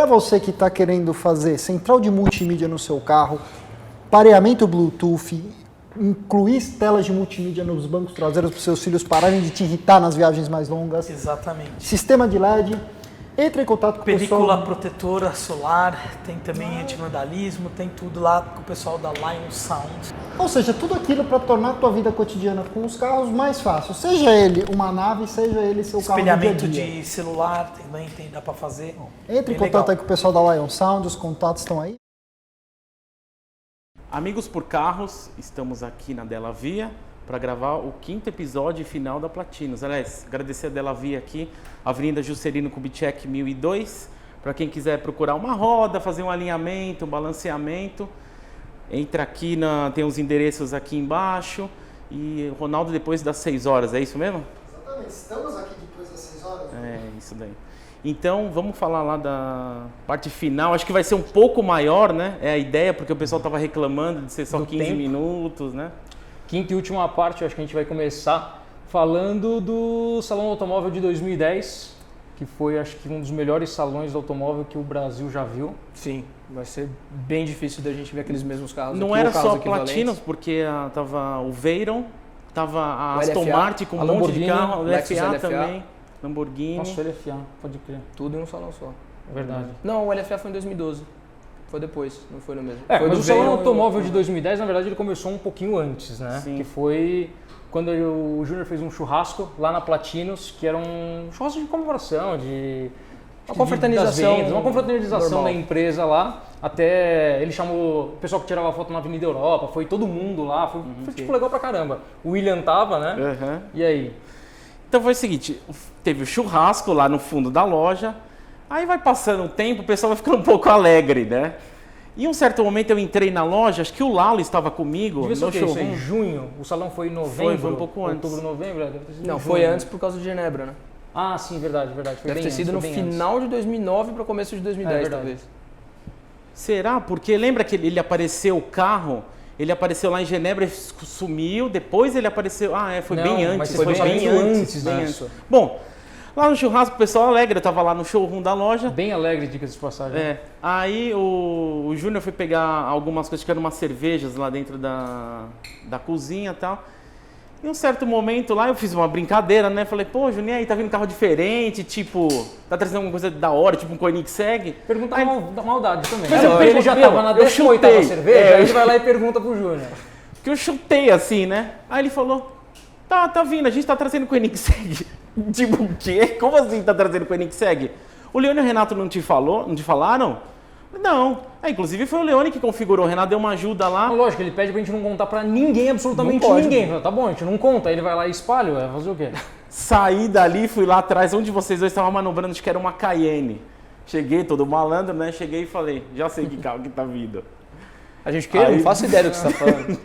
Para você que está querendo fazer central de multimídia no seu carro, pareamento Bluetooth, incluir telas de multimídia nos bancos traseiros para os seus filhos pararem de te irritar nas viagens mais longas. Exatamente. Sistema de LED. Entre em contato com o pessoal. Película protetora solar, tem também anti-vandalismo, tem tudo lá com o pessoal da Lion Sound. Ou seja, tudo aquilo para tornar a tua vida cotidiana com os carros mais fácil. Seja ele uma nave, seja ele seu carro do dia a Espelhamento dia. de celular também dá para fazer. Entre em Bem contato legal. aí com o pessoal da Lion Sound, os contatos estão aí. Amigos por Carros, estamos aqui na Della Via para gravar o 5º episódio e final da Platinos. Aliás, agradecer a Della Via aqui, Avenida Juscelino Kubitschek 1002, para quem quiser procurar uma roda, fazer um alinhamento, um balanceamento. Entra aqui, tem os endereços aqui embaixo. E Ronaldo depois das 6 horas, é isso mesmo? Exatamente, estamos aqui depois das 6 horas. É, isso daí. Então, vamos falar lá da parte final. Acho que vai ser um pouco maior, né? É a ideia, porque o pessoal estava reclamando de ser só 15 minutos, né? Quinta e última parte, eu acho que a gente vai começar falando do Salão Automóvel de 2010, que foi, acho que, um dos melhores salões do automóvel que o Brasil já viu. Sim, vai ser bem difícil da gente ver aqueles mesmos carros. Não aqui, era ou carros só equivalentes. Platinos, porque tava o Veyron, tava a O Aston LFA, Martin com a um monte de Lamborghini, carro, o Lexus LFA LFA. também, Lamborghini. Nossa, o LFA, pode crer. Tudo em um salão só. É verdade. Não, o LFA foi em 2012. Foi depois, não foi no mesmo. É, foi mas do o Salão Veyron Automóvel de 2010, na verdade, ele começou um pouquinho antes, né? Sim. Que foi quando o Júnior fez um churrasco lá na Platinos, que era um churrasco de comemoração, Uma confraternização das vendas, uma confraternização normal. da empresa lá. Até ele chamou o pessoal que tirava foto na Avenida Europa, foi todo mundo lá, foi tipo legal pra caramba. O William tava, né? Uhum. E aí? Então foi o seguinte, teve o churrasco lá no fundo da loja, aí vai passando o tempo, o pessoal vai ficando um pouco alegre, né? E em um certo momento eu entrei na loja, acho que o Lalo estava comigo Devia ser no o quê? Isso showroom. em junho? O salão foi em novembro? Foi um pouco antes. Outubro, novembro? Deve ter sido Não, em foi junho. antes por causa de Genebra, né? Ah, sim, verdade. Foi Deve bem ter antes, sido foi no bem antes. final de 2009 para começo de 2010, verdade. talvez. Será? Porque lembra que ele apareceu o carro, ele apareceu lá em Genebra e sumiu, depois ele apareceu... foi Não, bem mas antes, foi foi bem bem antes antes. Bem disso. antes. Bom, lá no churrasco o pessoal alegre, eu tava lá no showroom da loja. Bem alegre, dicas de passagem. É, aí o Júnior foi pegar algumas coisas, que eram umas cervejas lá dentro da cozinha e tal. Em um certo momento lá eu fiz uma brincadeira, né? Falei, pô, Juninho, aí tá vindo um carro diferente, tipo, tá trazendo alguma coisa da hora, tipo um Koenigsegg. Pergunta da maldade também. Mas É, eu ele já perguntei, tava na eu 18ª chutei. cerveja, aí ele vai lá e pergunta pro Júnior. Que eu chutei assim, né? Aí ele falou, tá vindo, a gente tá trazendo Koenigsegg. Tipo, o quê? Como assim tá trazendo Koenigsegg? O Leone e o Renato não te falaram? Não. Inclusive foi o Leone que configurou, o Renato deu uma ajuda lá. Lógico, ele pede pra gente não contar pra ninguém, absolutamente Não pode. ninguém. Fala, tá bom, a gente não conta, aí ele vai lá e espalha, vai fazer o quê? Saí dali, fui lá atrás, onde vocês dois estavam manobrando, acho que era uma Cayenne. Cheguei, todo malandro, né? Cheguei e falei, já sei que carro que tá vindo. A gente que? Aí- Não faço ideia do que você tá falando.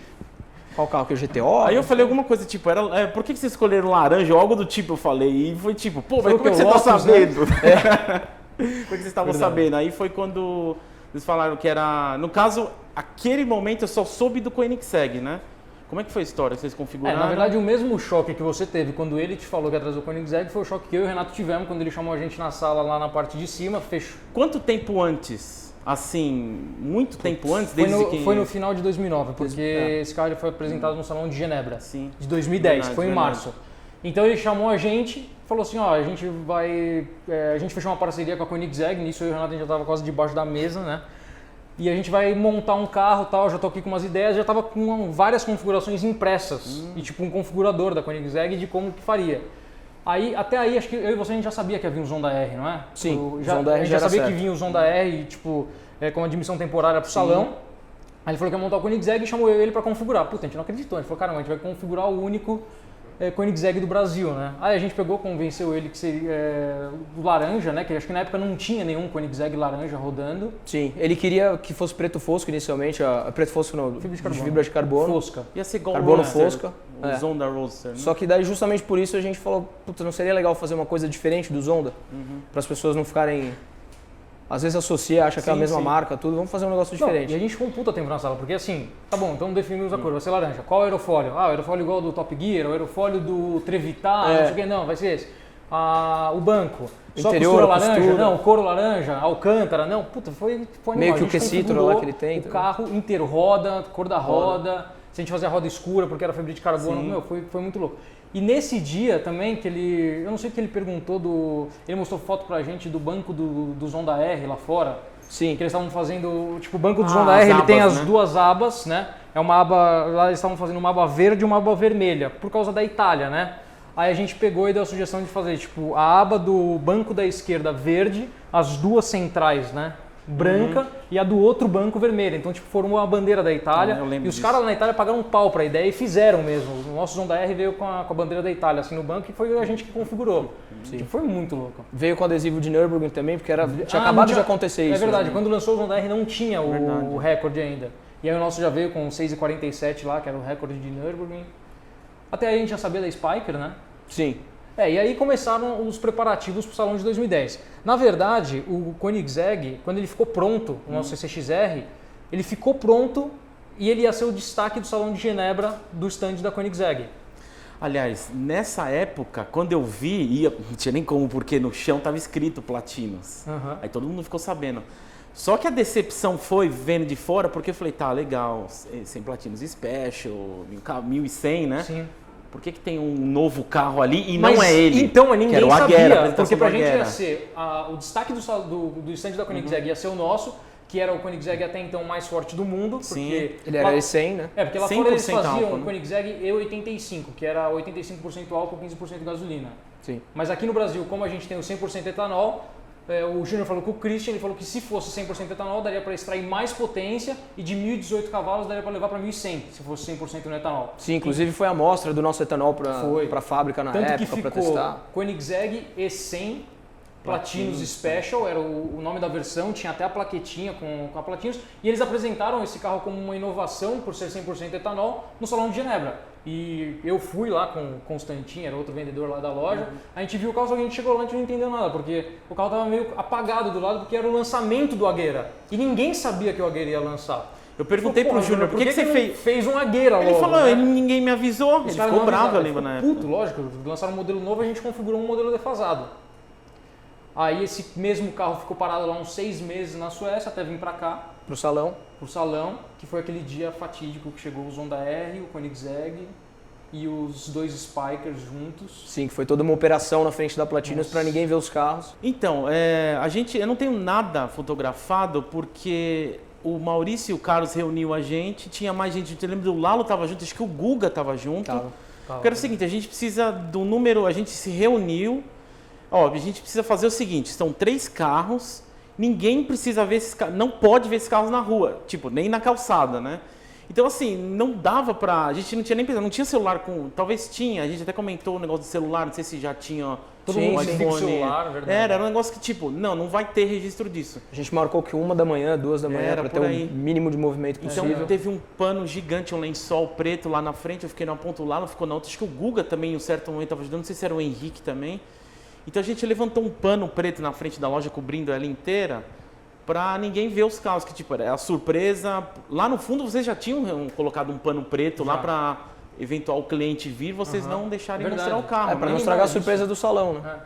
Qual carro que é o GTO? Aí eu falei alguma coisa tipo, por que vocês escolheram laranja ou algo do tipo, eu falei. E foi tipo, pô, mas Foi como é que o você tá Lotus, né? sabendo? Como é que vocês estavam Verdade. sabendo? Aí foi quando eles falaram que era... No caso, aquele momento eu só soube do Koenigsegg, né? Como é que foi a história que vocês configuraram? Na verdade, o mesmo choque que você teve quando ele te falou que ia trazer o Koenigsegg foi o choque que eu e o Renato tivemos quando ele chamou a gente na sala lá na parte de cima, fechou. Quanto tempo antes? Assim, muito tempo antes? Desde que... Foi no final de 2009, porque esse carro ele foi apresentado no Salão de Genebra, Sim. de 2010, Verdade, foi em verdade. março. Então ele chamou a gente, falou assim, ó, a gente fechou uma parceria com a Koenigsegg, nisso eu e o Renato a gente já estava quase debaixo da mesa, né? E a gente vai montar um carro e tal, já tô aqui com umas ideias, já tava com várias configurações impressas e tipo um configurador da Koenigsegg de como que faria. Até aí, acho que eu e você a gente já sabia que havia um Zonda R, não é? Sim, O o Zonda R a gente já já era sabia que certo. vinha o Zonda R, tipo, com admissão temporária pro salão. Aí ele falou que ia montar o Koenigsegg e chamou ele para configurar. Puta, a gente não acreditou. A gente falou, caramba, a gente vai configurar o único Koenigsegg do Brasil, né? Aí a gente pegou, convenceu ele que seria o laranja, né? Que acho que na época não tinha nenhum Koenigsegg laranja rodando. Sim, ele queria que fosse preto fosco inicialmente, preto fosco não, Fibra de carbono. Fibra de carbono. Fosca. Ia ser igual Carbono o Roadster, Fosca. O É. Zonda Roadster, né? Só que daí justamente por isso a gente falou, puta, não seria legal fazer uma coisa diferente do Zonda? Para as pessoas não ficarem... Às vezes associa, acha que é a Sim, mesma sim. marca, tudo, vamos fazer um negócio Não, diferente. e a gente ficou um puta tempo na sala, porque assim, tá bom, então definimos a cor, vai ser laranja. Qual aerofólio? Ah, o aerofólio igual ao do Top Gear, o aerofólio do Trevitar, não sei o que, não, vai ser esse. o banco. Só Interior, costura laranja? costura. Não, couro laranja, alcântara, não. Puta, foi animal. Meio que A o gente quesitro lá configurou que ele tem o também. carro inteiro, roda, cor da roda. Se a gente fazia roda escura porque era fibra de carbono, Sim. meu, foi muito louco. E nesse dia também que ele, eu não sei o que ele perguntou ele mostrou foto pra gente do banco do Zonda R lá fora. Sim. Que eles estavam fazendo, tipo, o banco do Ah, Zonda as R, ele tem abas, as né? duas abas, né? É uma aba, lá eles estavam fazendo uma aba verde e uma aba vermelha, por causa da Itália, né? Aí a gente pegou e deu a sugestão de fazer, tipo, a aba do banco da esquerda verde, as duas centrais, né? Branca e a do outro banco vermelha. Então, tipo, formou a bandeira da Itália. Eu lembro E os disso. caras lá na Itália pagaram um pau pra ideia e fizeram mesmo. O nosso Zonda R veio com a bandeira da Itália, assim, no banco, e foi a gente que configurou. Tipo, foi muito louco. Veio com adesivo de Nürburgring também, porque tinha Ah, acabado não de tinha- acontecer isso. É verdade, né? quando lançou o Zonda R não tinha Verdade. o recorde ainda. E aí o nosso já veio com 6,47 lá, que era o recorde de Nürburgring. Até aí a gente já sabia da Spiker, né? Sim. E aí começaram os preparativos para o Salão de 2010. Na verdade, o Koenigsegg, quando ele ficou pronto, o nosso CCXR, ele ficou pronto e ele ia ser o destaque do Salão de Genebra do stand da Koenigsegg. Aliás, nessa época, quando eu vi, não tinha nem como, porque no chão estava escrito Platinos. Aham. Aí todo mundo ficou sabendo. Só que a decepção foi vendo de fora, porque eu falei, tá, legal, 100 Platinos Special, 1100, né? Sim. Por que tem um novo carro ali e Mas, não é ele? Então, mas Que ninguém era o sabia, Agera, a apresentação porque pra do gente ia Agera. ser o destaque do stand da Koenigsegg ia ser o nosso, que era o Koenigsegg até então mais forte do mundo, porque Sim. Ele era lá- E100, né? porque lá fora eles 100% faziam álcool, né? Koenigsegg E85, que era 85% álcool, 15% gasolina. Sim. Mas aqui no Brasil, como a gente tem o 100% etanol, o Júnior falou com o Christian, ele falou que se fosse 100% etanol, daria para extrair mais potência e de 1.018 cavalos daria para levar para 1.100, se fosse 100% no etanol. Sim, inclusive foi a amostra do nosso etanol Foi. para a fábrica na Tanto que época, para ficou testar. Koenigsegg E100 Platinos Special, era o nome da versão, tinha até a plaquetinha com a Platinos, e eles apresentaram esse carro como uma inovação por ser 100% etanol no Salão de Genebra. E eu fui lá com o Constantin, era outro vendedor lá da loja, a gente viu o carro, só que a gente chegou lá e a gente não entendeu nada, porque o carro estava meio apagado do lado, porque era o lançamento do Agera. E ninguém sabia que o Agera ia lançar. Eu perguntei Falei, pro "Pô, Júnior, por que você não fez? fez um Agera logo?" Ele falou, né? ninguém me avisou. Os Ele caras ficou não bravo, eu avisaram, lembro na ficou época. puto, lógico. Lançaram um modelo novo, a gente configurou um modelo defasado. Aí esse mesmo carro ficou parado lá uns 6 meses na Suécia, até vir pra cá, Pro salão. pro salão, que foi aquele dia fatídico que chegou o Zonda R, o Koenigsegg e os dois Spikers juntos. Sim, que foi toda uma operação na frente da Platinos Nossa. para ninguém ver os carros. Então, eu não tenho nada fotografado porque o Maurício e o Carlos reuniu a gente, tinha mais gente, eu lembro do Lalo tava junto, acho que o Guga tava junto. Tava. Porque era o seguinte, a gente precisa do número, a gente se reuniu, a gente precisa fazer o seguinte, são 3 carros, ninguém precisa ver esses carros, não pode ver esses carros na rua, tipo, nem na calçada, né? Então, assim, não dava pra, a gente não tinha nem pensado, não tinha celular com, talvez tinha, a gente até comentou o negócio do celular, não sei se já tinha Todo Sim, mundo sim. fica com o celular, verdade. Era um negócio que, tipo, não vai ter registro disso. A gente marcou que 1 da manhã, 2 da manhã, Era para por ter aí. o mínimo de movimento Então possível. teve um pano gigante, um lençol preto lá na frente, eu fiquei numa ponta lá, não ficou na outra. Acho que o Guga também, em um certo momento, estava ajudando, não sei se era o Henrique também. Então a gente levantou um pano preto na frente da loja, cobrindo ela inteira, pra ninguém ver os carros, que tipo, era a surpresa. Lá no fundo vocês já tinham colocado um pano preto lá pra eventual cliente vir, vocês não deixarem Verdade. mostrar o carro. Para né? não estragar a disso. surpresa do salão, né?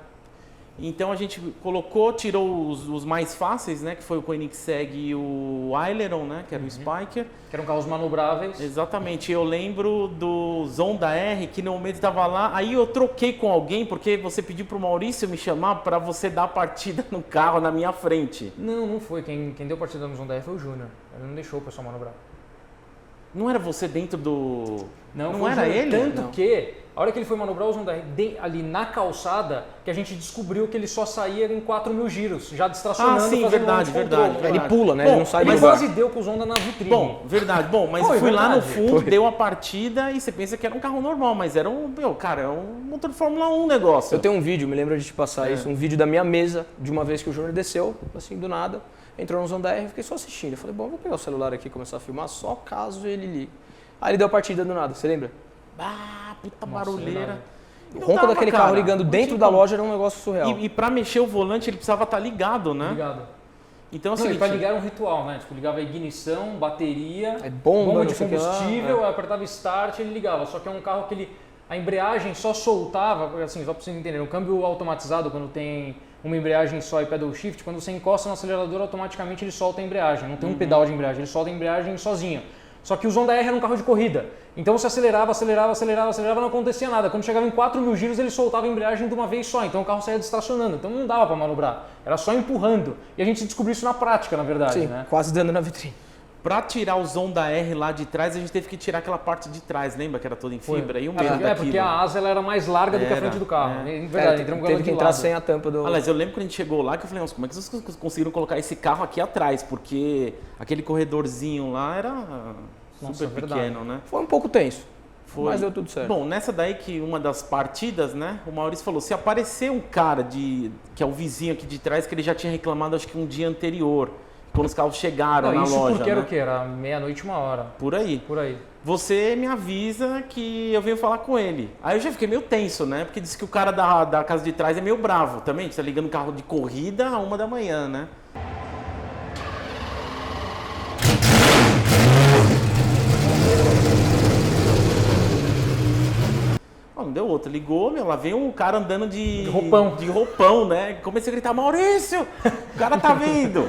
Então a gente colocou, tirou os mais fáceis, né? Que foi o Koenigsegg e o Aileron, né? Que era o Spiker. Que eram carros manobráveis. Exatamente, eu lembro do Zonda R, que no momento estava lá, aí eu troquei com alguém, porque você pediu pro Maurício me chamar para você dar a partida no carro na minha frente. Não foi. Quem deu partida no Zonda R foi o Júnior. Ele não deixou o pessoal manobrar. Não era você dentro do... Não Não foi o era Júnior. ele? Tanto Não. que, a hora que ele foi manobrar o Zonda R ali na calçada, que a gente descobriu que ele só saía em 4.000 giros, já distracionando, Ah, sim, fazendo verdade, um monte de verdade. controle. Ele pula, né? Ele não sai do Ele lugar. quase deu com o Zonda na vitrine. Bom, verdade, mas Foi, fui lá no verdade. fundo, deu a partida e você pensa que era um carro normal, mas era um motor de Fórmula 1 negócio. Eu tenho um vídeo, me lembro de te passar isso, um vídeo da minha mesa, de uma vez que o Júnior desceu, assim, do nada, entrou no Zonda R, eu fiquei só assistindo. Eu falei, bom, vou pegar o celular aqui e começar a filmar, só caso ele ligue. Aí ele deu a partida do nada, você lembra? Ah, puta Nossa, barulheira. verdade. E O não ronco dava, daquele cara. carro ligando Não dentro tinha da como. loja era um negócio surreal. E pra mexer o volante ele precisava estar ligado, né? Ligado. Então é o Não, e seguinte... pra ligar era um ritual, né? Tipo, ligava a ignição, bateria, É bomba, bomba não de sei o que lá, combustível, aí apertava start e ele ligava. Só que é um carro que ele a embreagem só soltava, assim, só para vocês entenderem, o câmbio automatizado, quando tem uma embreagem só e pedal shift, quando você encosta no acelerador, automaticamente ele solta a embreagem, não tem um pedal de embreagem, ele solta a embreagem sozinho. Só que o Zonda R era um carro de corrida, então você acelerava, não acontecia nada. Quando chegava em 4.000 giros, ele soltava a embreagem de uma vez só, então o carro saía distracionando, então não dava para manobrar, era só empurrando. E a gente descobriu isso na prática, na verdade, Sim, né? quase dando na vitrine. Pra tirar o Zonda R lá de trás, a gente teve que tirar aquela parte de trás, lembra que era toda em fibra? E o medo daquilo. Porque a asa ela era mais larga do que a frente do carro. É verdade, entramos com ela teve de que entrar lado. sem a tampa do... Aliás, eu lembro quando a gente chegou lá que eu falei, nossa, como é que vocês conseguiram colocar esse carro aqui atrás? Porque aquele corredorzinho lá era super verdade. pequeno, né? Foi um pouco tenso, Foi. mas deu tudo certo. Bom, nessa daí que uma das partidas, né, o Maurício falou, se aparecer um cara que é o vizinho aqui de trás, que ele já tinha reclamado acho que um dia anterior, quando os carros chegaram na isso loja, porque era né? o quê? Era meia-noite, 1h. Por aí. Por aí. Você me avisa que eu venho falar com ele. Aí eu já fiquei meio tenso, né? Porque disse que o cara da casa de trás é meio bravo também. Você tá ligando um carro de corrida a 1h, né? Não deu outra. Ligou, meu, lá vem um cara andando de roupão, né? Comecei a gritar, Maurício, o cara tá vindo.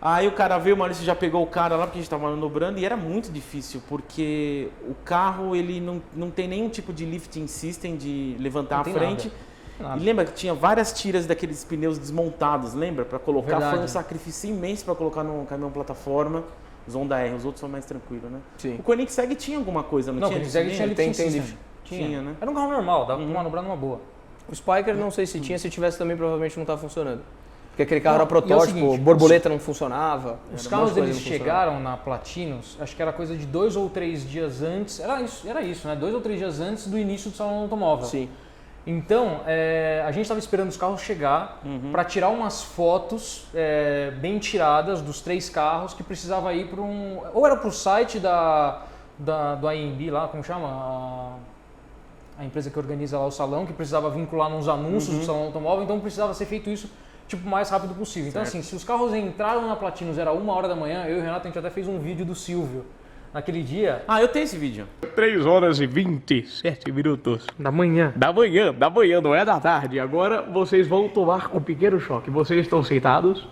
Aí o cara veio, o Maurício já pegou o cara lá, porque a gente tava manobrando, e era muito difícil, porque o carro, ele não tem nenhum tipo de lifting system de levantar a frente. Nada. E lembra que tinha várias tiras daqueles pneus desmontados, lembra? Para colocar, Verdade. foi um sacrifício imenso para colocar no caminhão plataforma. Zonda R, os outros são mais tranquilos, né? Sim. O Koenigsegg tinha alguma coisa, não Não, o tinha? Koenigsegg tinha lifting tem system. lift. Tinha, né? Era um carro normal, dava pra manobrar numa boa. O Spiker não sei se tinha, se tivesse também provavelmente não tá funcionando. Porque aquele carro Não, era protótipo, e é o seguinte, borboleta não funcionava. Os era um carros monte de coisa eles que não chegaram na Platinos, acho que era coisa de 2 ou 3 dias antes, era isso, né? 2 ou 3 dias antes do início do salão automóvel. Sim. Então, a gente estava esperando os carros chegar para tirar umas fotos bem tiradas dos 3 carros que precisava ir para um... Ou era para o site do AMB lá, como chama? A empresa que organiza lá o salão, que precisava vincular nos anúncios do salão automóvel, então precisava ser feito isso tipo, o mais rápido possível. Então, assim, se os carros entraram na Platinos, era 1h, eu e o Renato, a gente até fez um vídeo do Silvio naquele dia. Ah, eu tenho esse vídeo. 3h27 Da manhã. da manhã, não é da tarde. Agora vocês vão tomar um pequeno choque. Vocês estão sentados?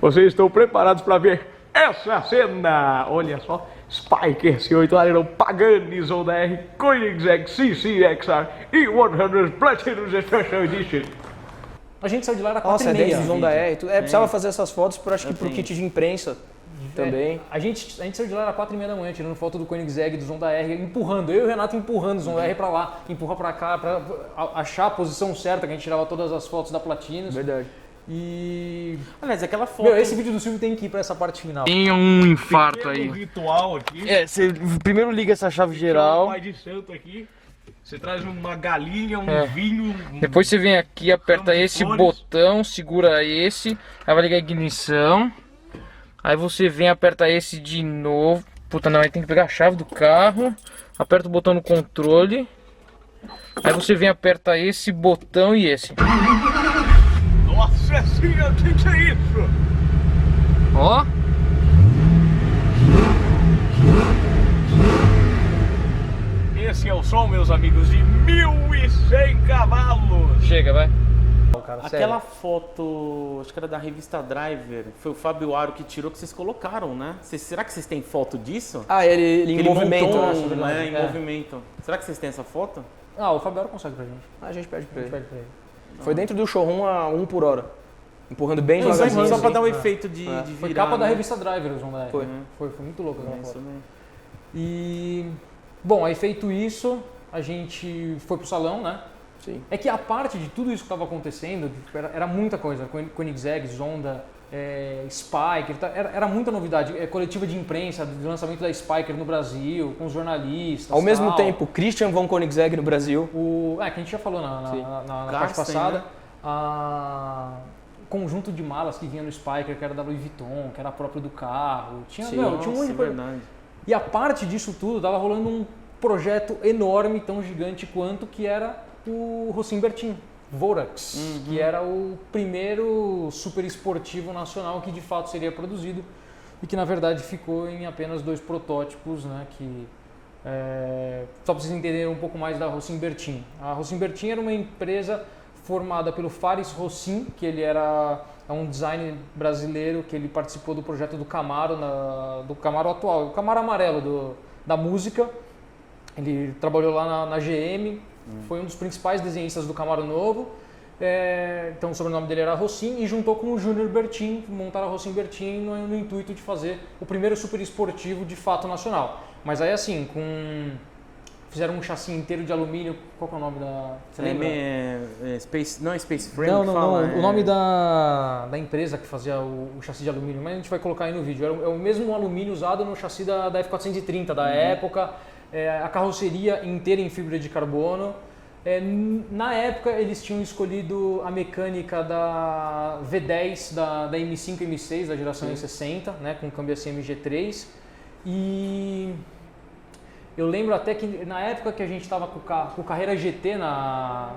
Vocês estão preparados para ver essa cena? Olha só, Spiker C8 Alerão Pagani Zonda R Koenigsegg CCXR E100 Platinum Special Edition. A gente saiu de lá, era 4h30. Nossa, é dentro do Zonda vídeo. R. Precisava fazer essas fotos, acho que pro tenho. kit de imprensa também. A gente saiu de lá, era 4h30, tirando foto do Koenigsegg, do Zonda R, empurrando. Eu e o Renato empurrando o Zonda R pra lá, empurra pra cá, pra achar a posição certa, que a gente tirava todas as fotos da Platinos. Verdade. E... Aliás, aquela foto... Meu, esse vídeo do Silvio tem que ir pra essa parte final. Tem um infarto aí. Ritual aqui. Você primeiro liga essa chave geral, Pai de santo aqui. Você traz uma galinha, vinho. Depois você vem aqui, aperta esse botão, segura esse, aí vai ligar a ignição. Aí você vem, aperta esse de novo. Puta, não, aí tem que pegar a chave do carro, aperta o botão no controle. Aí você vem, aperta esse botão e esse. Nossa senhora, o que é isso? Ó. Esse é o som, meus amigos, de 1.100 cavalos. Chega, vai. Aquela foto, acho que era da revista Driver, foi o Fábio Aro que tirou, que vocês colocaram, né? Será que vocês têm foto disso? Ah, ele em movimento. montou, né? né, em É. movimento. Será que vocês têm essa foto? Ah, o Fabiano consegue pra gente. A gente pede pra A gente ele. pede pra ele. Foi dentro do showroom a 1 por hora. Empurrando bem Só devagarzinho. pra assim. dar um efeito de virar, Foi capa da né? revista Driver, o Zonda R. Foi. Foi muito louco aquela É, isso foto. mesmo. E... Bom, aí feito isso, a gente foi pro salão, né? Sim. É que a parte de tudo isso que estava acontecendo, era muita coisa. Koenigsegg, Zonda, Spiker, era muita novidade. Coletiva de imprensa, do lançamento da Spiker no Brasil, com os jornalistas. Ao mesmo tal. tempo, Christian von Koenigsegg no Brasil. Que a gente já falou na parte Carsten, passada. né? O conjunto de malas que vinha no Spiker, que era da Louis Vuitton, que era próprio do carro. Tinha, Sim. tinha um monte de Nossa, coisa. verdade. E a parte disso tudo, tava rolando um projeto enorme, tão gigante quanto, que era o Rocinho Bertin, Vorax, que era o primeiro super esportivo nacional que de fato seria produzido e que na verdade ficou em apenas 2 protótipos, né, que Só para vocês entenderem um pouco mais da Rosim Bertin. A Rosim Bertin era uma empresa formada pelo Fares Rosim, que ele é um designer brasileiro, que ele participou do projeto do Camaro, do Camaro atual, o Camaro amarelo da música. Ele trabalhou lá na GM, foi um dos principais desenhistas do Camaro novo. Então o sobrenome dele era Rosim, e juntou com o Júnior Bertin, montaram a Rosim Bertin no intuito de fazer o primeiro super esportivo de fato nacional. Mas aí assim, fizeram um chassi inteiro de alumínio. Qual que é o nome da... Você lembra? Não é Space Frame Não, que não, fala? não. O nome da empresa que fazia o chassi de alumínio, mas a gente vai colocar aí no vídeo. É o mesmo alumínio usado no chassi da F430 da época, a carroceria inteira em fibra de carbono. Na época eles tinham escolhido a mecânica da V10 da M5 e M6 da geração E60, né, com câmbio ACM G3. E eu lembro até que na época que a gente estava com o Carreira GT na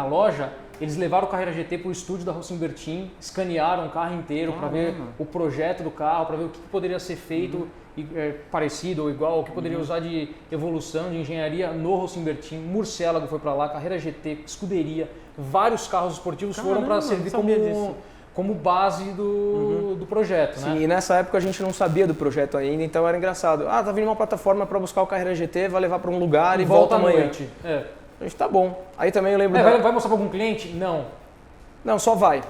loja, eles levaram o Carreira GT para o estúdio da Rosim Bertin, escanearam o carro inteiro para ver o projeto do carro, para ver o que poderia ser feito parecido ou igual, o que poderia usar de evolução, de engenharia no Rosim Bertin. Murciélago foi para lá, Carreira GT, Scuderia, vários carros esportivos foram para servir como base do projeto. Sim, né? E nessa época a gente não sabia do projeto ainda, então era engraçado. Tá vindo uma plataforma para buscar o Carreira GT, vai levar para um lugar e volta à amanhã. noite. A gente tá bom. Aí também eu lembro vai mostrar para algum cliente? Não. Não, só vai.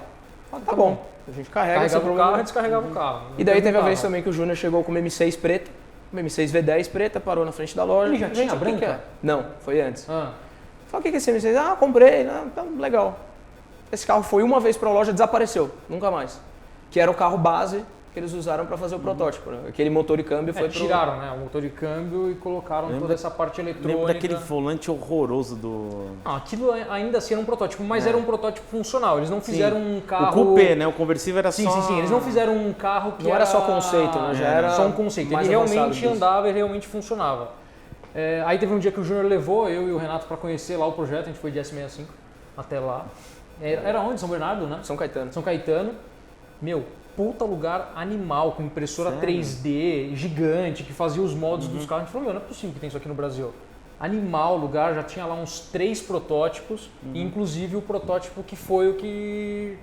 Tá bom. A gente carregava o carro e descarregava o carro. E daí teve a vez também que o Júnior chegou com uma M6 preta, uma M6 V10 preta, parou na frente da loja. Ele já tinha branca? Não, foi antes. Ah. Falei, o que é esse M6? Comprei. Então, legal. Esse carro foi uma vez para a loja, desapareceu, nunca mais. Que era o carro base que eles usaram para fazer o protótipo. Né? Aquele motor e câmbio foi tiraram, né, o motor e câmbio e colocaram toda essa parte eletrônica. Lembro daquele volante horroroso do... Aquilo ainda assim era um protótipo, mas era um protótipo funcional. Eles não fizeram um carro... O coupé, né? O conversível era só... Sim. Eles não fizeram um carro que não era só conceito, né? Já era só um conceito. Ele realmente andava e realmente funcionava. Aí teve um dia que o Júnior levou eu e o Renato para conhecer lá o projeto. A gente foi de S65 até lá. Era onde? São Bernardo, né? São Caetano. São Caetano. Puta lugar animal, com impressora 3D, gigante, que fazia os modos dos carros. A gente falou, não é possível que tem isso aqui no Brasil. Animal lugar, já tinha lá uns 3 protótipos, inclusive o protótipo que foi o que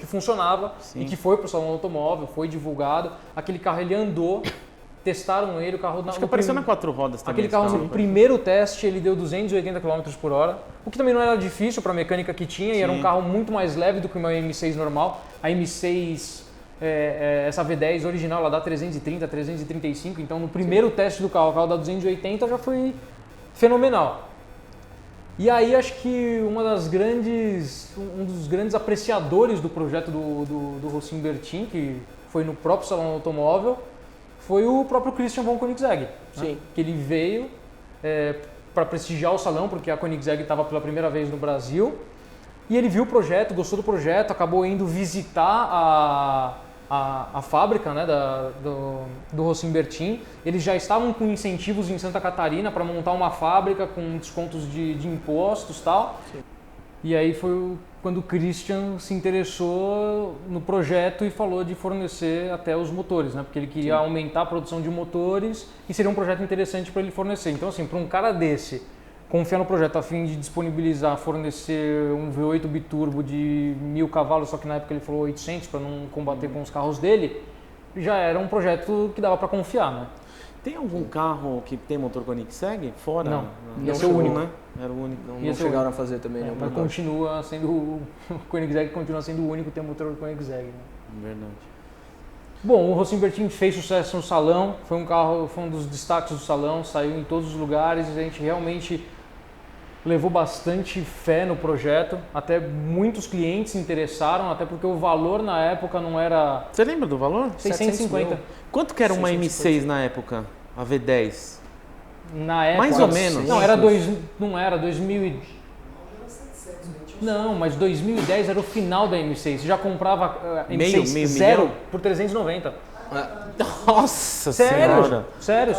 funcionava e que foi para o salão automóvel, foi divulgado. Aquele carro ele andou, testaram ele, o carro... Acho que apareceu na 4 rodas também. Aquele carro no primeiro teste ele deu 280 km por hora, o que também não era difícil para a mecânica que tinha, e era um carro muito mais leve do que uma M6 normal. A M6, essa V10 original, ela dá 330, 335, então no primeiro teste do carro, o carro dá 280, já foi fenomenal. E aí acho que um dos grandes apreciadores do projeto do Rosim Bertin, que foi no próprio salão automóvel, foi o próprio Christian von Koenigsegg. Sim. Né? Que ele veio para prestigiar o salão, porque a Koenigsegg estava pela primeira vez no Brasil. E ele viu o projeto, gostou do projeto, acabou indo visitar a fábrica, né, do Rosim Bertin. Eles já estavam com incentivos em Santa Catarina para montar uma fábrica com descontos de impostos e tal. Sim. E aí foi quando o Christian se interessou no projeto e falou de fornecer até os motores, né? Porque ele queria aumentar a produção de motores e seria um projeto interessante para ele fornecer. Então, assim, para um cara desse, confiar no projeto a fim de disponibilizar, fornecer um V8 biturbo de 1000 cavalos, só que na época ele falou 800 para não combater com os carros dele, já era um projeto que dava para confiar, né? Tem algum carro que tem motor Koenigsegg fora? Não. Ia ser o único, né? Era o único. Não chegaram a fazer também, né? Mas continua sendo o Koenigsegg continua sendo o único que tem motor Koenigsegg. Né? Verdade. Bom, o Rosim Bertin fez sucesso no salão, foi um dos destaques do salão, saiu em todos os lugares, a gente realmente levou bastante fé no projeto, até muitos clientes se interessaram, até porque o valor na época não era... Você lembra do valor? 650. Quanto que era uma M6 na época? A V10? Na época... Mais ou menos. Não, não era 2000 Não, mas 2010 era o final da M6. Você já comprava M6 zero por 390. Nossa Senhora! Sério.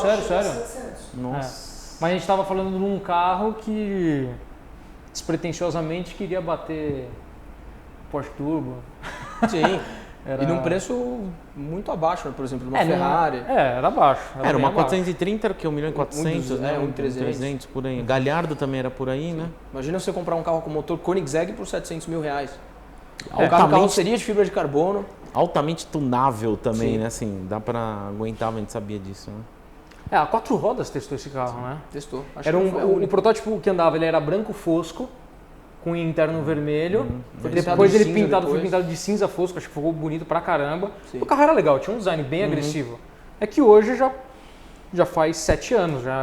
Nossa. Mas a gente estava falando de um carro que despretensiosamente queria bater Porsche Turbo. Sim. E num preço muito abaixo, né? Por exemplo, uma Ferrari. Era baixo. Era uma bem abaixo. 430, era o que? 1.400.000, né? 1.300.000 por aí. Galhardo também era por aí, né? Imagina você comprar um carro com motor Koenigsegg por R$700 mil. Altamente- Carroceria de fibra de carbono. Altamente tunável também, Sim. né? Assim, dá pra aguentar, a gente sabia disso, né? A 4 rodas testou esse carro, né? Testou. Acho Era que foi a o única. protótipo que andava, ele era branco fosco, com interno vermelho. Pintado Depois de ele cinza foi depois. pintado de cinza fosco, acho que ficou bonito pra caramba. Sim. O carro era legal, tinha um design bem agressivo. É que hoje já faz 7 anos, já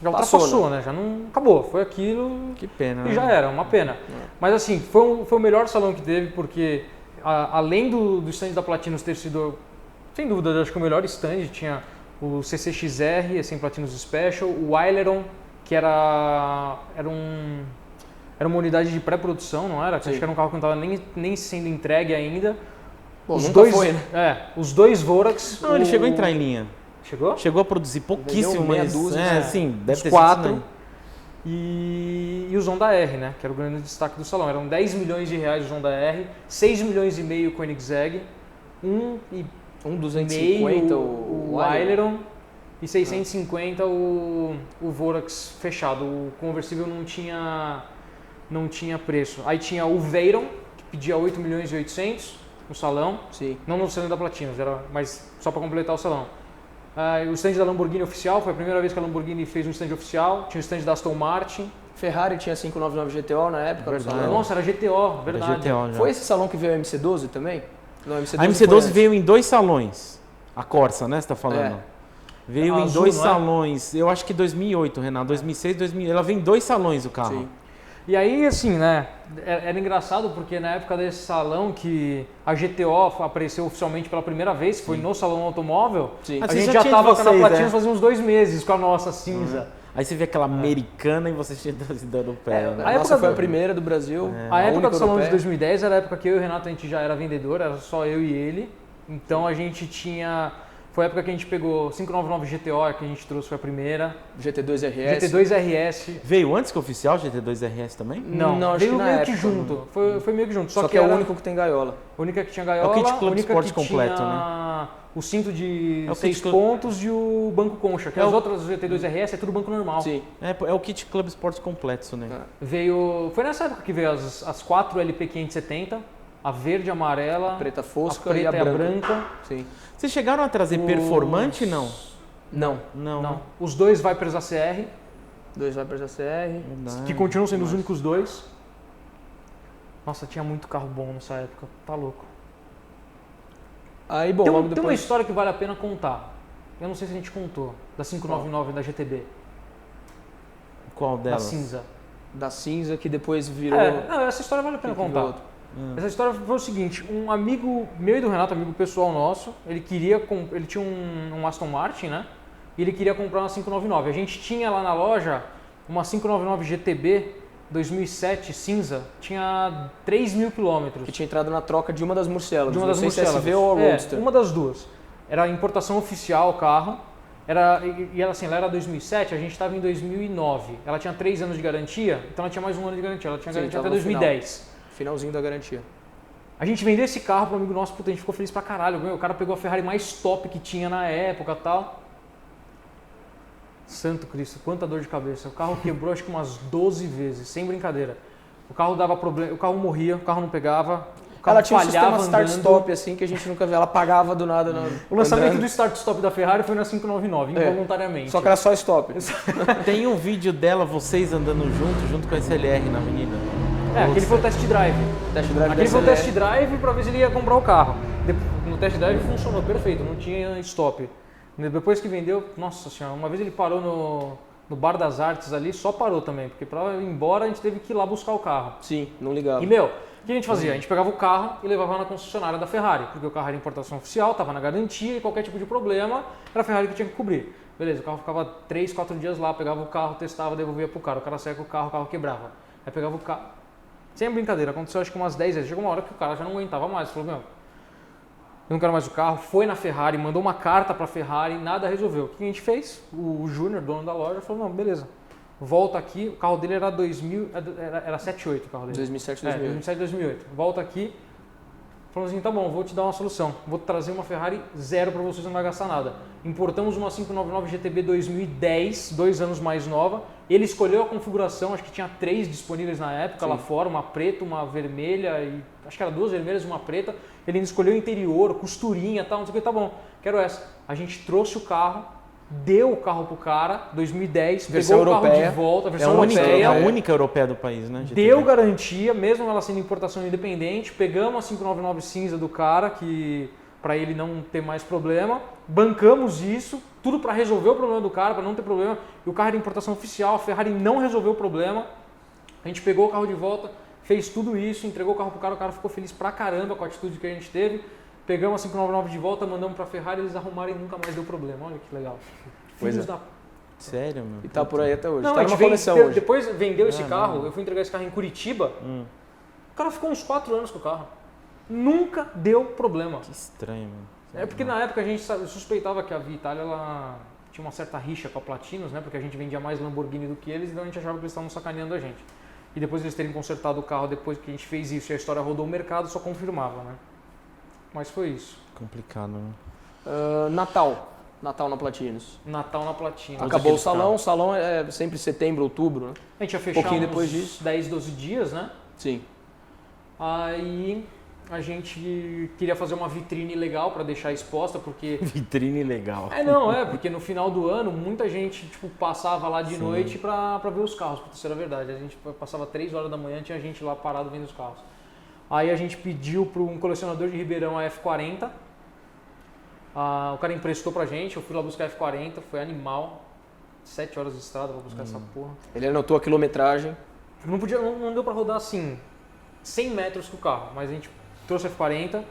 Passou, ultrapassou, né? Já não acabou, foi aquilo Que pena, e né? já era, uma pena. Mas assim, foi o melhor salão que teve, porque além do stand da Platinos ter sido, sem dúvida, eu acho que o melhor stand, tinha o CCXR, esse em Platinos Special, o Aileron, que era uma unidade de pré-produção, não era? Acho que era um carro que não estava nem sendo entregue ainda. Bom, nunca foi, né? Os dois Vorax. Não, ele chegou a entrar em linha. Chegou? Chegou a produzir pouquíssimo, Vendeu meia mas... dúzia, sim, deve Os ter 4. sido isso E o Zonda R, né? Que era o grande destaque do salão. Eram 10 milhões de reais o Zonda R, 6 milhões e meio o Koenigsegg, 250 o Aileron e 650 o Vorax fechado. O conversível não tinha preço. Aí tinha o Veyron, que pedia 8 milhões e 800 no salão. Sim. Não no stand da Platinos, mas só para completar o salão. O stand da Lamborghini oficial, foi a primeira vez que a Lamborghini fez um stand oficial. Tinha o stand da Aston Martin. Ferrari tinha 599 GTO na época. No Verdade. salão. Nossa, era GTO, verdade. Era GTO já. Foi esse salão que veio a MC12 também? Não, A foi MC12 antes. veio em 2 salões. A Corsa, né? Você tá falando? É. Veio A em azul, 2 não é? salões. Eu acho que 2008, Renato. 2006, 2000. Ela veio em 2 salões o carro. Sim. E aí, assim, né, era engraçado porque na época desse salão que a GTO apareceu oficialmente pela primeira vez, foi no salão automóvel, Sim. Mas a você gente já já tinha de tava com a vocês, Platinos né? fazia uns 2 meses com a nossa cinza. Aí você vê aquela americana e você tinha trazido europeia. né? A A nossa época foi a do- primeira do Brasil. A época única do salão de europeia. 2010 era a época que eu e o Renato a gente já era vendedor, era só eu e ele. Então a gente tinha... Foi a época que a gente pegou 599 GTO, que a gente trouxe, foi a primeira. GT2 RS. GT2 RS. Veio antes que o oficial GT2 RS também? Não, acho veio que na meio época, que junto. Foi meio que junto. Só que é o era único que tem gaiola. a única que tinha gaiola, É o Kit Club a única Sport que completo, tinha o cinto de É o 6 Kit Club- pontos e o banco concha. Que É as o- outras GT2 RS é tudo banco normal. Sim. É o Kit Club Sport completo, né? Foi nessa época que veio as 4 LP570, a verde, a amarela, Preta fosca a preta e a branca. Sim. Vocês chegaram a trazer performante, não? Não. Não. Não. Os dois Vipers ACR, 2 Vipers ACR. Verdade. que continuam sendo os únicos dois. Nossa, tinha muito carro bom nessa época, tá louco. Aí, bom, Tem logo uma depois... história que vale a pena contar. Eu não sei se a gente contou, da 599 da GTB, Qual da delas? cinza. Da cinza, que depois virou... Não, essa história vale a pena que virou contar. outro. Essa história foi o seguinte, um amigo meu e do Renato, amigo pessoal nosso, ele tinha um Aston Martin, né? E ele queria comprar uma 599. A gente tinha lá na loja uma 599 GTB 2007 cinza, tinha 3.000 quilômetros. Que tinha entrado na troca de uma das Murciélagas. De uma Não das sei se é Murciélagas. SV ou a Roadster. Uma das duas. Era a importação oficial o carro. E ela, assim, ela era 2007, a gente estava em 2009. Ela tinha 3 anos de garantia, então ela tinha mais um ano de garantia. Ela tinha Sim, garantia até tava no 2010. Finalzinho da garantia. A gente vendeu esse carro para um amigo nosso, puta, a gente ficou feliz pra caralho. Meu, o cara pegou a Ferrari mais top que tinha na época e tal. Santo Cristo, quanta dor de cabeça. O carro quebrou acho que umas 12 vezes, sem brincadeira. O carro dava problema, o carro morria, o carro não pegava. O carro Ela tinha um sistema falhava start-stop, assim, que a gente nunca viu. Ela apagava do nada. O lançamento andando. do start-stop da Ferrari foi na 599, involuntariamente. Só que era só stop. Tem um vídeo dela, vocês andando junto com a SLR na avenida. Aquele foi o test drive. Test drive Aquele da foi o SLR. test drive para ver se ele ia comprar o carro. No test drive funcionou perfeito, não tinha stop. Depois que vendeu, nossa senhora, uma vez ele parou no Bar das Artes ali, só parou também, porque para ir embora a gente teve que ir lá buscar o carro. Sim, não ligava. E meu, o que a gente fazia? A gente pegava o carro e levava na concessionária da Ferrari, porque o carro era importação oficial, estava na garantia e qualquer tipo de problema era a Ferrari que tinha que cobrir. Beleza, o carro ficava 3, 4 dias lá, pegava o carro, testava, devolvia pro cara. O cara saía com o carro quebrava. Aí pegava o carro. Sem brincadeira, aconteceu acho que umas 10 vezes. Chegou uma hora que o cara já não aguentava mais. Falou, meu, eu não quero mais o carro. Foi na Ferrari, mandou uma carta pra Ferrari, nada resolveu. O que a gente fez? O Júnior, dono da loja, falou, não, beleza. Volta aqui, o carro dele era 2000, era 78 o carro dele. 2007, É, 2008. 2007, 2008. Volta aqui, Falou assim, tá bom, vou te dar uma solução. Vou trazer uma Ferrari zero para vocês, não vai gastar nada. Importamos uma 599 GTB 2010, 2 anos mais nova. Ele escolheu a configuração, acho que tinha 3 disponíveis na época lá fora, uma preta, uma vermelha e acho que era 2 vermelhas e uma preta. Ele ainda escolheu o interior, costurinha e tal, não sei o que, tá bom, quero essa. A gente trouxe o carro, deu o carro pro cara, 2010, Versão pegou europeia. o carro de volta, É versão a europeia. única europeia do país, né? GTB. Deu garantia, mesmo ela sendo importação independente, pegamos a 599 cinza do cara, que para ele não ter mais problema, bancamos isso, tudo para resolver o problema do cara, para não ter problema, e o carro era importação oficial, a Ferrari não resolveu o problema, a gente pegou o carro de volta, fez tudo isso, entregou o carro pro cara, o cara ficou feliz pra caramba com a atitude que a gente teve, pegamos a 599 de volta, mandamos pra Ferrari, eles arrumaram e nunca mais deu problema, olha que legal. Pois Filhos é. da Sério, meu? E tá por aí até hoje. não, tá a numa gente coleção vendeu, hoje. depois vendeu esse carro, eu fui entregar esse carro em Curitiba, o cara ficou uns 4 anos com o carro. Nunca deu problema. Que estranho, mano. É porque na época a gente suspeitava que a Via Itália ela tinha uma certa rixa com a Platinos, né? Porque a gente vendia mais Lamborghini do que eles, então a gente achava que eles estavam sacaneando a gente. E depois eles terem consertado o carro, depois que a gente fez isso e a história rodou o mercado, só confirmava, né? Mas foi isso. Complicado, né? Natal. Natal na Platinos. Natal na Platinos. Acabou o aqueles salão. carros? O salão é sempre setembro, outubro, né? A gente ia fechar pouquinho uns depois disso. 10, 12 dias, né? Sim. Aí a gente queria fazer uma vitrine legal para deixar exposta, porque... Vitrine legal. Porque no final do ano muita gente tipo, passava lá de noite pra ver os carros, pra terceira verdade. A gente passava 3 horas da manhã, tinha gente lá parado vendo os carros. Aí a gente pediu para um colecionador de Ribeirão a F40, o cara emprestou pra gente, eu fui lá buscar a F40, foi animal, 7 horas de estrada pra buscar essa porra. Ele anotou a quilometragem. Não deu pra rodar assim 100 metros com o carro, mas a gente trouxe a F40,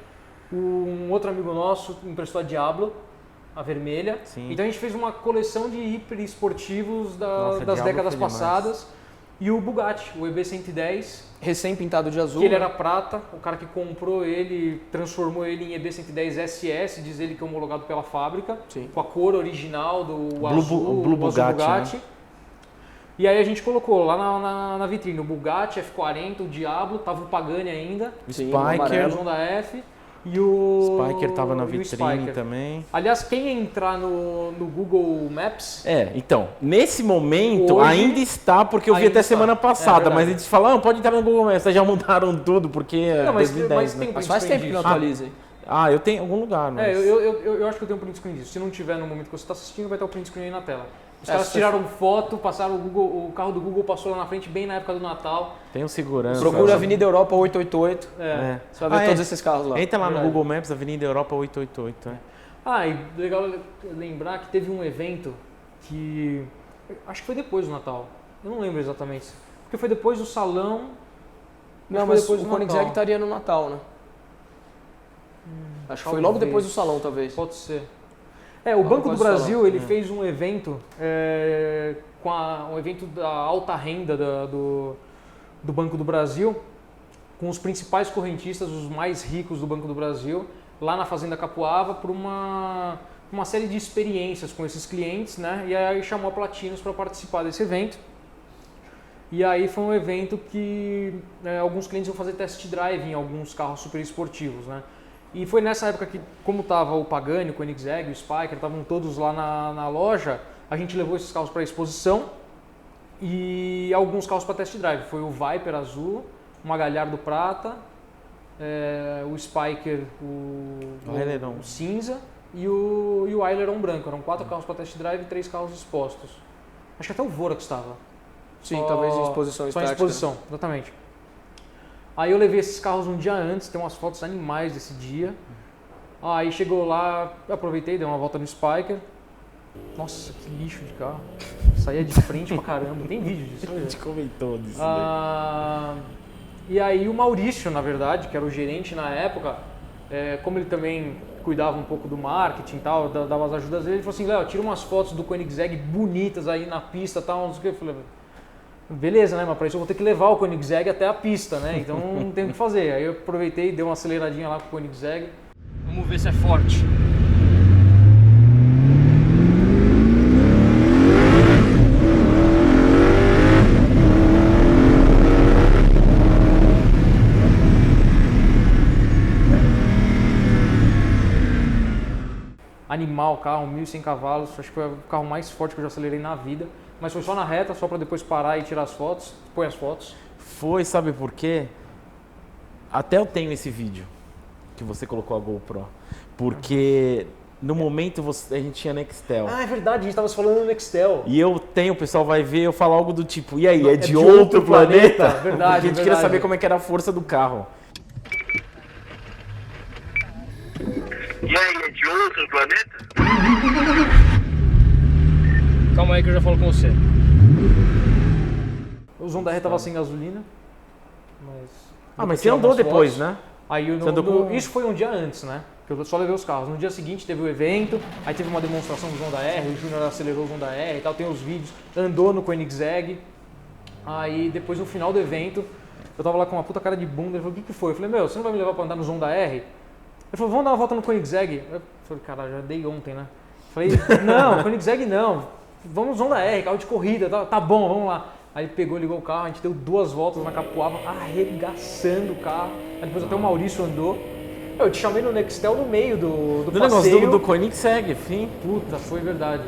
um outro amigo nosso emprestou a Diablo, a vermelha. Sim. Então a gente fez uma coleção de hiper esportivos Nossa, das Diablo décadas foi passadas. E o Bugatti, o EB110, Recém-pintado de azul. que ele era prata, o cara que comprou ele, transformou ele em EB110 SS, diz ele que é homologado pela fábrica, Sim. com a cor original do Blue azul, Blue o azul Bugatti, né? E aí a gente colocou lá na vitrine o Bugatti, F40, o Diablo, tava o Pagani ainda, Sim, Spiker. o amarelo. João da F, e o Spiker tava na e o vitrine Spiker. também. Aliás, quem entrar no Google Maps, Então, nesse momento Hoje, ainda está, porque eu vi ainda até está. semana passada, É verdade. mas eles falaram, pode entrar no Google Maps, já mudaram tudo, porque é não, mas 2010, né? tem Mas print faz screen tempo que não disso. atualiza, hein? Ah, eu tenho em algum lugar, mas... Eu acho que eu tenho um print screen disso. Se não tiver no momento que você está assistindo, vai estar o print screen aí na tela. Os caras se tiraram foto, passaram o carro do Google passou lá na frente bem na época do Natal. Tem um segurança. Procura Avenida Europa 888. É. Você vai ver todos esses carros lá. Entra lá no Verdade. Google Maps, Avenida Europa 888. E legal lembrar que teve um evento que acho que foi depois do Natal. Eu não lembro exatamente. Porque foi depois do salão. Não, acho que foi mas depois o do Koenigsegg Natal. estaria no Natal, né? Acho que foi logo talvez. depois do salão, talvez. Pode ser. O Banco do quase Brasil salão. ele fez um evento com um evento da alta renda do Banco do Brasil, com os principais correntistas, os mais ricos do Banco do Brasil, lá na Fazenda Capuava, por uma série de experiências com esses clientes, né? E aí chamou a Platinos para participar desse evento. E aí foi um evento que alguns clientes iam fazer test drive em alguns carros super esportivos, né? E foi nessa época que, como estava o Pagani, o Koenigsegg, o Spiker, estavam todos lá na loja, a gente levou esses carros para a exposição e alguns carros para test drive. Foi o Viper azul, uma Gallardo prata, o Spiker O Aileron. o cinza e o Aileron branco. Eram 4 carros para test drive e 3 carros expostos. Acho que até o Vorax estava. Sim, talvez em exposição Só em estática. exposição, exatamente. Aí eu levei esses carros um dia antes, tem umas fotos animais desse dia. Aí chegou lá, eu aproveitei, dei uma volta no Spiker. Nossa, que lixo de carro. Saía de frente pra caramba, tem vídeo disso. A gente comentou disso. E aí o Maurício, na verdade, que era o gerente na época, como ele também cuidava um pouco do marketing e tal, dava as ajudas dele, ele falou assim, Léo, tira umas fotos do Koenigsegg bonitas aí na pista e tal, não sei o que. Eu falei, beleza, né? Mas para isso eu vou ter que levar o Koenigsegg até a pista, né? Então não tem o que fazer. Aí eu aproveitei, dei uma aceleradinha lá com o Koenigsegg. Vamos ver se é forte. animal o carro, 1.100 cavalos, acho que foi o carro mais forte que eu já acelerei na vida. Mas foi só na reta, só para depois parar e tirar as fotos, põe as fotos. Foi, sabe por quê? Até eu tenho esse vídeo que você colocou a GoPro. Porque no momento a gente tinha Nextel. Ah, é verdade, a gente estava falando no Nextel. E eu tenho, o pessoal vai ver, eu falo algo do tipo, e aí, é de outro planeta? Verdade, Porque a gente queria verdade. saber como é que era a força do carro. E aí, é de outro planeta? Calma aí que eu já falo com você. O Zonda R tava sem gasolina, mas... Mas você andou depois, né? Aí Você andou com- isso foi um dia antes, né? Que eu só levei os carros. No dia seguinte teve o evento, aí teve uma demonstração do Zonda R, o Júnior acelerou o Zonda R e tal, tem os vídeos, andou no Koenigsegg. Aí depois no final do evento, eu tava lá com uma puta cara de bunda, ele falou, o que foi? Eu falei, meu, você não vai me levar pra andar no Zonda R? Ele falou, vamos dar uma volta no Koenigsegg. Eu falei, cara, já dei ontem, né? Eu falei, não, Koenigsegg não, vamos no Zonda R, carro de corrida, tá bom, vamos lá. Aí ele pegou, ligou o carro, a gente deu 2 voltas na Capuava, arregaçando o carro. Aí depois até o Maurício andou. Eu te chamei no Nextel no meio do Do passeio. negócio do Koenigsegg, enfim. Puta, foi verdade.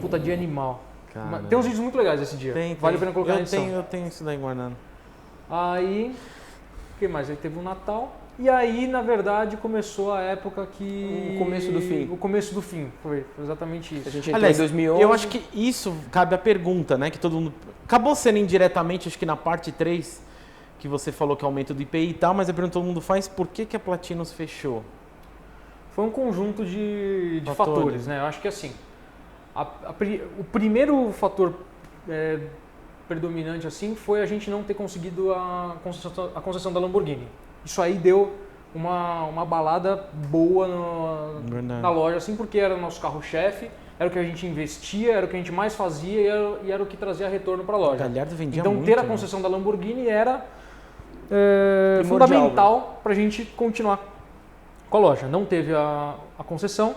Puta dia animal. Cara. Tem uns vídeos muito legais esse dia. Vale a pena colocar na edição. Eu tenho isso daí guardando. Aí, o que mais? Aí teve o Natal. E aí, na verdade, começou a época que... O começo do fim. O começo do fim, foi exatamente A isso. gente entrou Aliás, em 2011. eu acho que isso cabe à pergunta, né? Que todo mundo... Acabou sendo indiretamente, acho que na parte 3, que você falou que é aumento do IPI e tal, mas a pergunta que todo mundo faz, por que a Platinos fechou? Foi um conjunto de Fatores. fatores, né? Eu acho que assim, o primeiro fator predominante assim foi a gente não ter conseguido a concessão da Lamborghini. Isso aí deu uma balada boa Verdade. na loja, assim, porque era o nosso carro-chefe, era o que a gente investia, era o que a gente mais fazia e era o que trazia retorno para a loja. Galhardo vendia Então muito, ter a né? concessão da Lamborghini era Primordial, fundamental para a gente continuar com a loja. Não teve a concessão,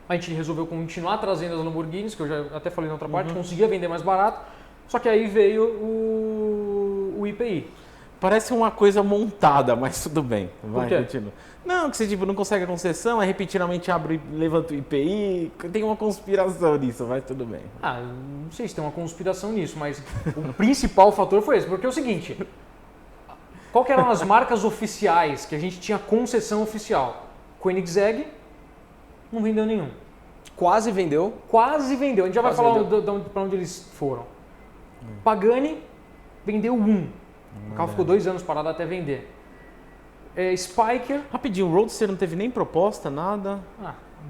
a gente resolveu continuar trazendo as Lamborghinis, que eu já até falei na outra parte, conseguia vender mais barato, só que aí veio o IPI. Parece uma coisa montada, mas tudo bem. Vai, quê? continua. Não, que você tipo, não consegue a concessão, aí repentinamente abre e levanta o IPI. Tem uma conspiração nisso, mas tudo bem. Não sei se tem uma conspiração nisso, mas o principal fator foi esse, porque é o seguinte, qual que eram as marcas oficiais que a gente tinha concessão oficial? Koenigsegg, não vendeu nenhum. Quase vendeu. Quase vendeu, a gente já vai Quase falar vendeu. para onde eles foram. Pagani vendeu um. O carro ficou 2 anos parado até vender. Spiker, Rapidinho, o Roadster não teve nem proposta, nada.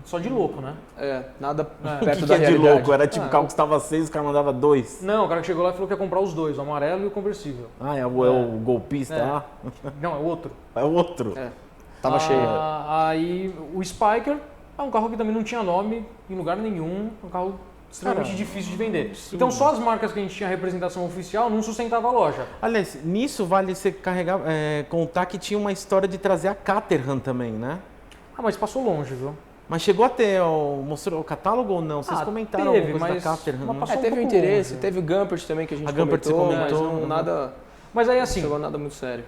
só de louco, né? Nada O perto que da é de realidade. louco? Era tipo, o carro custava 6, o cara mandava 2. Não, o cara que chegou lá e falou que ia comprar os dois, o amarelo e o conversível. É o golpista É. lá. Não, é outro. É o outro. Tava cheio. Aí o Spiker é um carro que também não tinha nome em lugar nenhum, um carro extremamente Cara, difícil de vender. Então só as marcas que a gente tinha representação oficial não sustentava a loja. Aliás, nisso vale você carregar, contar que tinha uma história de trazer a Caterham também, né? Mas passou longe, viu? Mas chegou a ter, mostrou o catálogo ou não? Vocês comentaram teve, alguma coisa mas da Caterham, uma né? passou Teve um pouco interesse, longe. teve o Gumpert também que a gente A Gumpert você comentou, comentou, mas não, nada, Mas aí não assim, chegou a nada muito sério.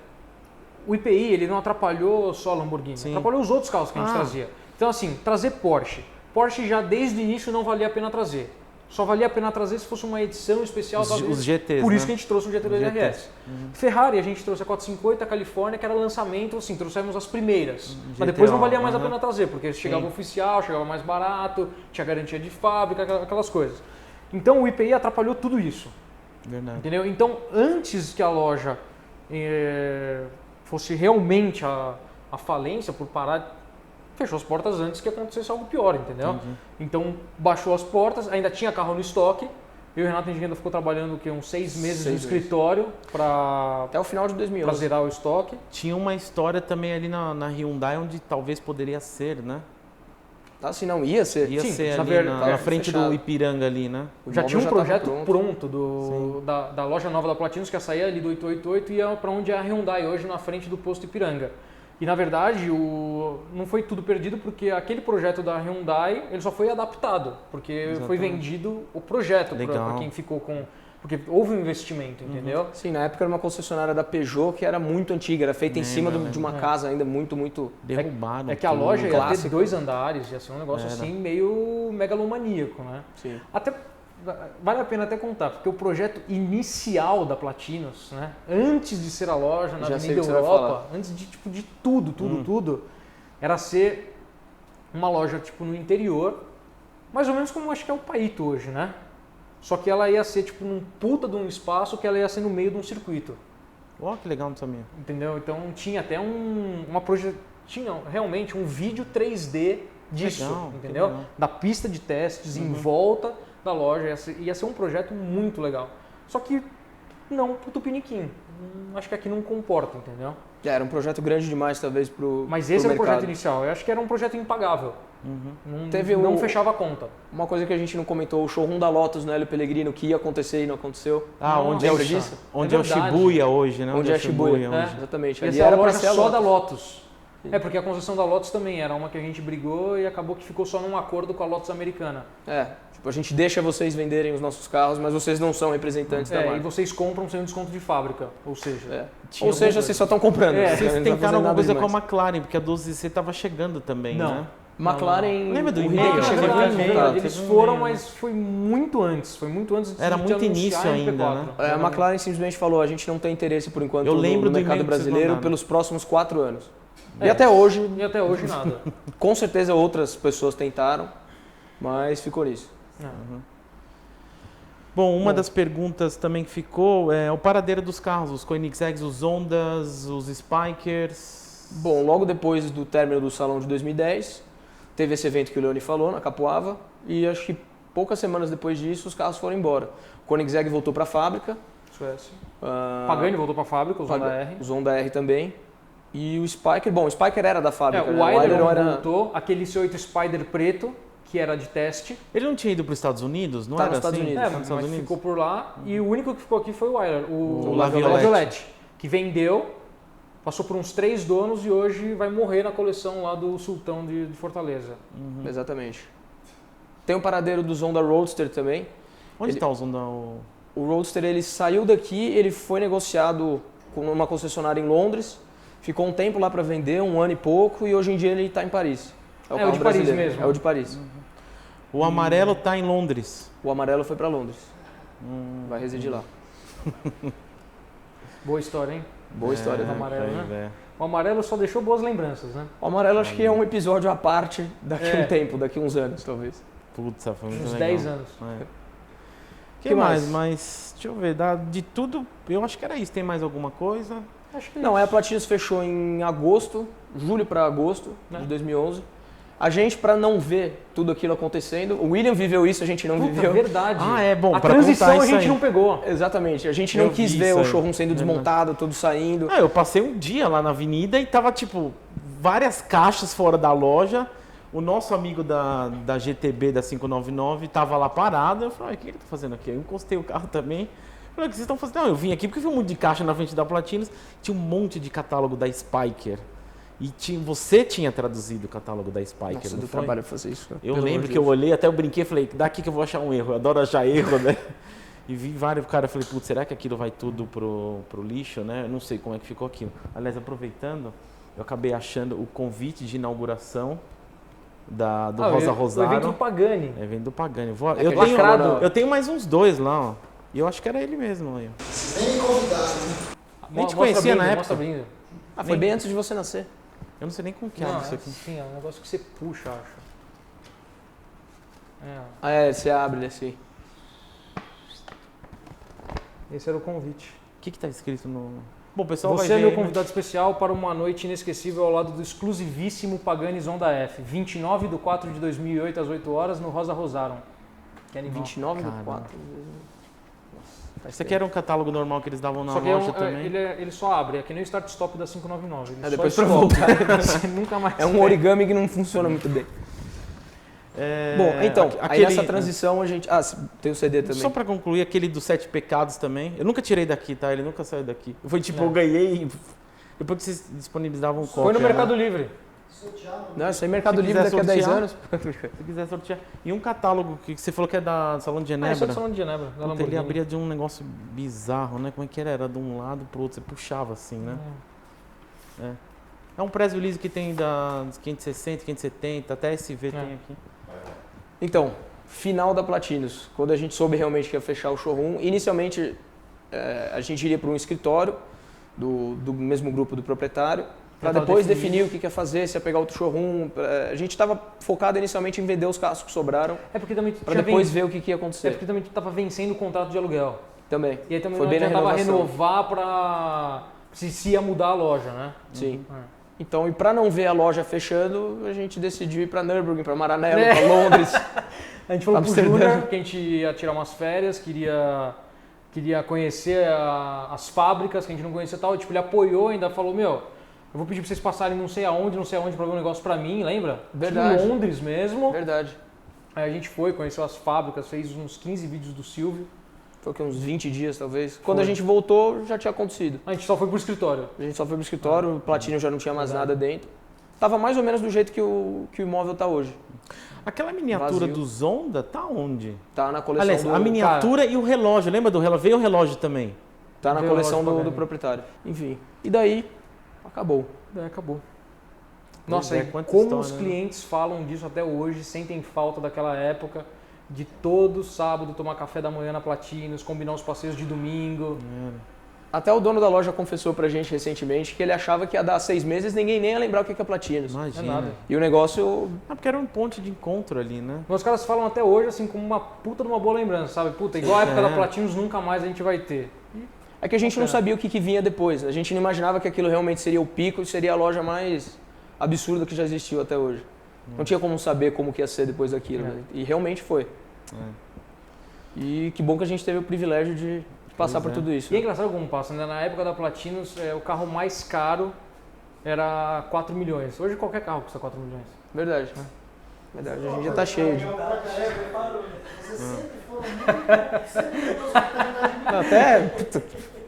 o IPI ele não atrapalhou só a Lamborghini, Sim. atrapalhou os outros carros que a gente trazia. Então assim, trazer Porsche. Porsche já desde o início não valia a pena trazer. Só valia a pena trazer se fosse uma edição especial. Os GTs, Por isso né? que a gente trouxe o GT2 RS. Ferrari, a gente trouxe a 450, a Califórnia, que era lançamento, assim, trouxemos as primeiras. Mas depois não valia mais a pena trazer, porque chegava oficial, chegava mais barato, tinha garantia de fábrica, aquelas coisas. Então o IPI atrapalhou tudo isso. Verdade. Entendeu? Então, antes que a loja fosse realmente a falência por parar, fechou as portas antes que acontecesse algo pior, entendeu? Então, baixou as portas, ainda tinha carro no estoque. Eu e o Renato, a gente ainda ficou trabalhando uns 6 meses no 6 meses. escritório para Até o final de 2011. zerar o estoque. Tinha uma história também ali na Hyundai onde talvez poderia ser, né? Tá assim, não, ia ser. Ia Sim, ser na ali verdade, na tava frente fechado. do Ipiranga ali, né? O Já imóvel tinha um tava projeto pronto da loja nova da Platinos, que ia sair ali do 888 e ia para onde é a Hyundai hoje, na frente do posto Ipiranga. E na verdade não foi tudo perdido, porque aquele projeto da Hyundai ele só foi adaptado, porque foi vendido o projeto Legal. para quem ficou com Porque houve um investimento, entendeu? Sim, na época era uma concessionária da Peugeot que era muito antiga, era feita em cima de uma casa ainda muito... Derrubaram. É que a tudo. loja ia ter clássico. 2 andares, ia ser um negócio Era. assim meio megalomaníaco, né? Sim. Até vale a pena até contar, porque o projeto inicial da Platinos, né, antes de ser a loja na Já sei Avenida o que você vai Europa, antes de tudo, era ser uma loja tipo no interior, mais ou menos como acho que é o Paito hoje, né? Só que ela ia ser tipo num puta de um espaço que ela ia ser no meio de um circuito, Ó, que legal, não sabia. entendeu? Então tinha até tinha realmente um vídeo 3D disso, Legal, que entendeu? legal. Da pista de testes em volta da loja, ia ser um projeto muito legal. Só que não pro Tupiniquim. Acho que aqui não comporta, entendeu? Era um projeto grande demais, talvez, pro Mas esse era o mercado. projeto inicial. Eu acho que era um projeto impagável. Não fechava a conta. Uma coisa que a gente não comentou, o showroom da Lotus no Hélio Pellegrino, que ia acontecer e não aconteceu. Ah, onde é o Lembra disso? Onde é o verdade. Shibuya hoje, né? Onde é Shibuya, hoje. exatamente. Ia Ali ser a era pra loja ser a só da Lotus. Lotus. É, porque a concessão da Lotus também era uma que a gente brigou e acabou que ficou só num acordo com a Lotus americana. Tipo, a gente deixa vocês venderem os nossos carros, mas vocês não são representantes da E marca. vocês compram sem um desconto de fábrica, ou seja... Ou seja, vocês só estão comprando. É, Não Vocês tá tentaram fazendo alguma nada coisa com demais. a McLaren, porque a 12C estava chegando também, Não. né? McLaren... Lembra do o e-mail? Hideki Na chegou Chegou verdade, em em e-mail, contato. eles teve um foram, e-mail. mas foi muito antes de Era de muito anunciar início a ainda, MP4. né? A McLaren simplesmente falou, a gente não tem interesse por enquanto Eu lembro no do mercado e-mail que vocês brasileiro mandaram. pelos próximos 4 anos. E até hoje, E até hoje nada. com certeza outras pessoas tentaram, mas ficou nisso. Bom, uma das perguntas também que ficou é o paradeiro dos carros, os Koenigseggs, os Hondas, os Spikers. Bom, logo depois do término do salão de 2010, teve esse evento que o Leone falou, na Capuava, e acho que poucas semanas depois disso os carros foram embora. O Koenigsegg voltou para a fábrica. Suécia. ah, Pagani voltou para a fábrica, os Honda R. Os Honda R também. E o Spiker, bom, o Spiker era da fábrica, O né? Aileron era... voltou, aquele C8 Spider preto, que era de teste. Ele não tinha ido para os Estados Unidos? Não Tá era nos Estados assim? Unidos. Tá Mas nos Estados Unidos? ficou por lá. E o único que ficou aqui foi o Aileron, O La Laviolette. Violette, que vendeu, passou por uns 3 donos e hoje vai morrer na coleção lá do Sultão de Fortaleza. Exatamente. Tem o paradeiro dos Honda Roadster também. Onde Ele- está os Honda? O Roadster, ele saiu daqui, ele foi negociado com uma concessionária em Londres, ficou um tempo lá para vender, 1 ano e pouco, e hoje em dia ele está em Paris. É o carro de Paris brasileiro. mesmo. É o de Paris. O amarelo está em Londres. O amarelo foi para Londres. Vai residir lá. Boa história, hein? Boa história. do né? amarelo, pois né? é. O amarelo só deixou boas lembranças, né? O amarelo acho que é um episódio à parte daqui a É. um tempo, daqui a uns anos, talvez. Putz, foi muito Uns legal. 10 anos. É. Que Que mais? mais? Mas, deixa eu ver, de tudo, eu acho que era isso. Tem mais alguma coisa? Acho que Não, a Platinos fechou em agosto, julho para agosto Né? de 2011. A gente, para não ver tudo aquilo acontecendo, o William viveu isso, a gente não Puta, viveu. verdade. Ah, é, bom, A pra transição contar a isso gente aí. não pegou. Exatamente, a gente Eu não quis vi ver isso o aí. showroom sendo Verdade. desmontado, tudo saindo. Ah, eu passei um dia lá na avenida e tava, tipo, várias caixas fora da loja. O nosso amigo da GTB, da 599, tava lá parado. Eu falei, o que ele tá fazendo aqui? Eu encostei o carro também. Eu falei, o que vocês estão fazendo? Não, eu vim aqui porque eu vi um monte de caixa na frente da Platinos. Tinha um monte de catálogo da Spiker. E você tinha traduzido o catálogo da Spiker, Nossa, não do foi? trabalho fazer isso. cara. Eu Pelo lembro amor de que eu Deus. olhei, até eu brinquei e falei, daqui que eu vou achar um erro. Eu adoro achar erro, né? E vi vários caras, falei, putz, será que aquilo vai tudo pro lixo, né? Eu não sei como é que ficou aquilo. Aliás, aproveitando, eu acabei achando o convite de inauguração do Rosa O Rosaro. evento do Pagani. É, evento do Pagani. Eu Aquele tenho, lacrado. eu tenho mais uns 2 lá, ó. E eu acho que era ele mesmo. Aí, ó. Nem me convidaram. Nem te Mostra conhecia a brinde, na mostra época. a brinde. Ah, foi bem antes de você nascer. Eu não sei nem como que é Não, isso aqui. assim, é um negócio que você puxa, acho. Ah, é, você abre assim. Esse era o convite. O que tá escrito no... Bom, o pessoal Você vai é ver meu aí, né? convidado especial para uma noite inesquecível ao lado do exclusivíssimo Pagani Zonda F. 29 de 4 de 2008, às 8 horas, no Rosa Rosarum. Querem 29 do caramba. 4. Isso aqui era um catálogo normal que eles davam na Só que loja também. ele só abre, é que nem o start stop da 599. Ele É, só depois pra stop. voltar. Você nunca mais É um pega. origami que não funciona muito bem. É, Bom, então, aí aquele- nessa transição a gente... Ah, tem o CD também. Só pra concluir, aquele dos 7 pecados também. Eu nunca tirei daqui, tá? Ele nunca saiu daqui. Foi tipo, eu ganhei depois que vocês disponibilizavam cópia. Foi no né? Mercado Livre. Não, isso aí Mercado Se Livre quiser daqui a 10 sortear. anos. Se quiser sortear. E um catálogo que você falou que é da Salão de Isso é Genebra. do Salão de Genebra, da Puta, ele Lamborghini. abria de um negócio bizarro, né? Como é que era? Era de um lado pro outro, você puxava assim, né? É um press release que tem das 560, 570, até SV tem aqui. Então, final da Platinos. Quando a gente soube realmente que ia fechar o showroom, inicialmente a gente iria para um escritório do mesmo grupo do proprietário, para depois definir o que ia fazer, se ia pegar outro showroom. A gente estava focado inicialmente em vender os carros que sobraram, É porque também para depois ver o que ia acontecer. É porque também tu tava vencendo o contrato de aluguel. Também. E aí também Foi não bem na adiantava renovação. renovar pra... Se ia mudar a loja, né? Sim. Então, e para não ver a loja fechando, a gente decidiu ir para Nürburgring, para Maranello, para Londres. A gente falou pro Amsterdã. Júnior que a gente ia tirar umas férias, queria conhecer as fábricas que a gente não conhecia e tal. Tipo, ele apoiou, ainda falou, meu, eu vou pedir pra vocês passarem não sei aonde pra ver um negócio pra mim, lembra? Verdade. Em Londres mesmo. Verdade. Aí a gente foi, conheceu as fábricas, fez uns 15 vídeos do Silvio. Foi que uns 20 dias, talvez. Quando a gente voltou, já tinha acontecido. A gente só foi pro escritório. A gente só foi pro escritório, o Platino já não tinha mais nada dentro. Tava mais ou menos do jeito que o imóvel tá hoje. Aquela miniatura Vazio. do Zonda tá onde? Tá na coleção Aliás, do... a miniatura e o relógio. Lembra do relógio? Veio o relógio também. Tá na Veio coleção relógio pra do venda. proprietário. Enfim. E daí, acabou. Daí acabou. Pois Nossa, é, e quanta como história, os né? clientes falam disso até hoje, sentem falta daquela época de todo sábado tomar café da manhã na Platinos, combinar os passeios de domingo. Até o dono da loja confessou pra gente recentemente que ele achava que ia dar 6 meses e ninguém nem ia lembrar o que é Platinos. Imagina. É nada. E o negócio... Ah, porque era um ponto de encontro ali, né? Mas os caras falam até hoje assim como uma puta de uma boa lembrança, sabe? Puta, igual a época da Platinos nunca mais a gente vai ter. É que a gente não sabia o que vinha depois. A gente não imaginava que aquilo realmente seria o pico e seria a loja mais absurda que já existiu até hoje. Não tinha como saber como que ia ser depois daquilo. Né? E realmente foi. E que bom que a gente teve o privilégio de passar por tudo isso. E é engraçado como passa, né? Na época da Platinos, o carro mais caro era 4 milhões. Hoje qualquer carro custa 4 milhões. Verdade. Verdade, a gente já tá cheio. Até...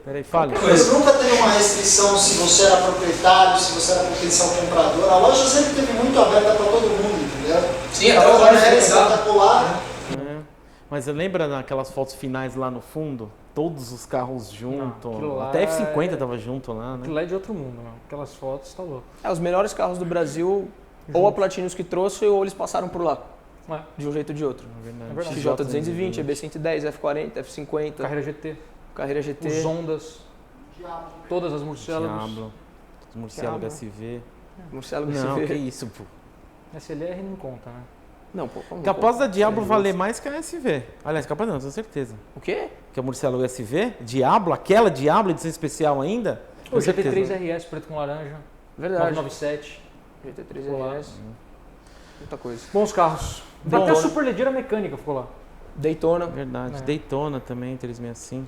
Peraí, fale. Mas nunca teve uma restrição se você era proprietário, se você era potencial comprador. A loja sempre teve muito aberta para todo mundo, entendeu? Sim, então, até a agora loja era é legal. espetacular. Mas você lembra naquelas fotos finais lá no fundo? Todos os carros juntos. aquilo lá Até F50 tava junto lá, né? Aquilo lá é de outro mundo, né? Aquelas fotos, tá louco. Os melhores carros do Brasil, ou a Platinos que trouxe, ou eles passaram por lá. De um jeito ou de outro. É verdade. XJ220, EB110, F40, F50, Carreira GT, Carreira GT. os Ondas, todas as Murciélagos. Diablo. Os Murciélago SV. Murciélago Não, SV. que isso, pô. SLR não conta, né? Não, pô, como Capaz não? da Diablo valer mais que a SV. Aliás, capaz não, tenho certeza. O quê? Que a Murciélago SV, Diablo, aquela Diablo, edição especial ainda. O Com certeza. GT3 RS preto com laranja, Verdade. 997. GT3 Ficou lá. RS. Muita coisa. Bons carros. Bom, Até a né? Superleggera mecânica ficou lá. Daytona. Verdade. É. Daytona também, 365.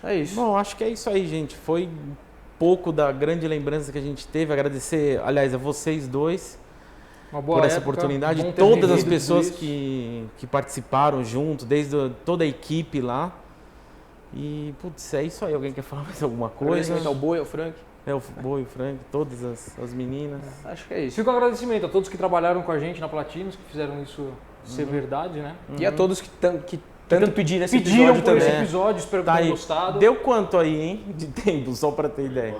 É isso. Bom, acho que é isso aí, gente. Foi um pouco da grande lembrança que a gente teve. Agradecer, aliás, a vocês dois Uma boa por essa época, oportunidade. bom ter Todas as vivido pessoas tudo isso. que participaram junto, desde toda a equipe lá. E, putz, é isso aí. Alguém quer falar mais alguma coisa? Agradecimento ao Boi, ao Frank. É o Boi, o Frank, todas as meninas. Acho que é isso. Fica um agradecimento a todos que trabalharam com a gente na Platinos, que fizeram isso ser verdade, né? E a todos que tanto pediram esse Pediram episódio por esse também. episódio, espero que Tá tenham aí. gostado. Deu quanto aí, hein? De tempo, só pra ter ideia.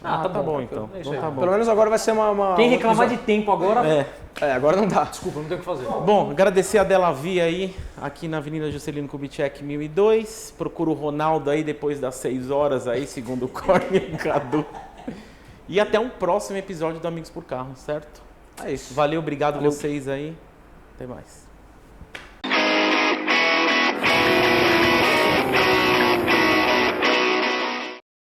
Ah, tá bom então. É isso Então aí. tá bom. Pelo menos agora vai ser uma Quem um reclamar de episódio. tempo agora, Agora não dá. desculpa, não tem o que fazer. Bom, agradecer a Delavia aí, aqui na Avenida Juscelino Kubitschek 1002. Procura o Ronaldo aí depois das 6 horas aí, segundo o Corne e o Cadu. E até um próximo episódio do Amigos por Carro, certo? É isso. Valeu, obrigado Valeu. vocês aí. Até mais.